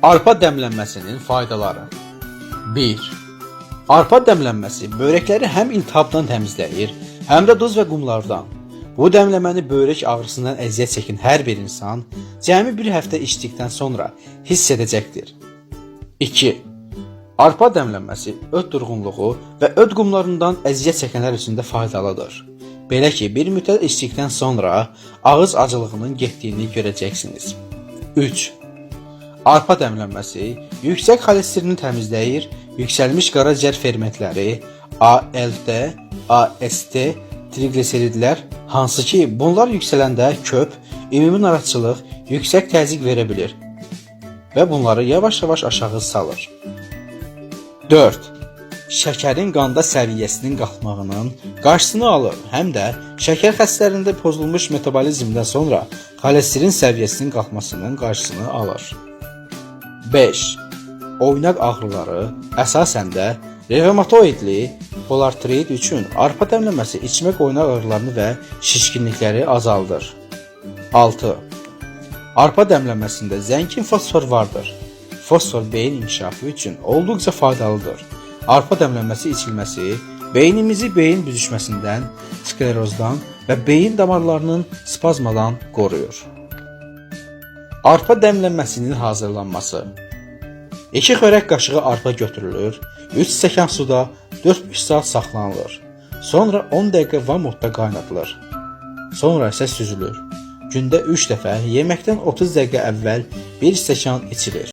Arpa dəmlənməsinin faydaları. 1. Arpa dəmlənməsi börəkləri həm iltihabdan təmizləyir, həm də duz və qumlardan. Bu dəmləməni börək ağrısından əziyyət çəkin hər bir insan cəmi bir həftə içdikdən sonra hiss edəcəkdir. 2. Arpa dəmlənməsi öd durğunluğu və öd qumlarından əziyyət çəkənlər üçün də faydalıdır. Belə ki, bir müddət içdikdən sonra ağız acılığının getdiyini görəcəksiniz. 3. Arpa dəmlənməsi yüksək xolesterini təmizləyir, yüksəlmiş qaraciyər fermentləri, ALT, AST, triqliseridlər, hansı ki bunlar yüksələndə köp, ümumi narahatçılıq, yüksək təzyiq verə bilir və bunları yavaş-yavaş aşağı salır. 4. Şəkərin qanda səviyyəsinin qalxmağının qarşısını alır, həm də şəkər xəstələrində pozulmuş metabolizmdən sonra xolesterin səviyyəsinin qalxmasının qarşısını alır. 5. Oynaq ağrıları, əsasən də revmatoidli polartrit üçün arpa dəmləməsi içmək oynaq ağrılarını və şişkinlikləri azaldır. 6. Arpa dəmləməsində zəngin fosfor vardır. Fosfor beyin inkişafı üçün olduqca faydalıdır. Arpa dəmləməsi içilməsi beynimizi beyin büzüşməsindən, sklerozdan və beyin damarlarının spazmadan qoruyur. Arpa dəmlənməsinin hazırlanması. 2 xörək qaşığı arpa götürülür, 3 stəkan suda 4-5 saat saxlanılır. Sonra 10 dəqiqə vam modda qaynadılır. Sonra isə süzülür. Gündə 3 dəfə yeməkdən 30 dəqiqə əvvəl 1 stəkan içilir.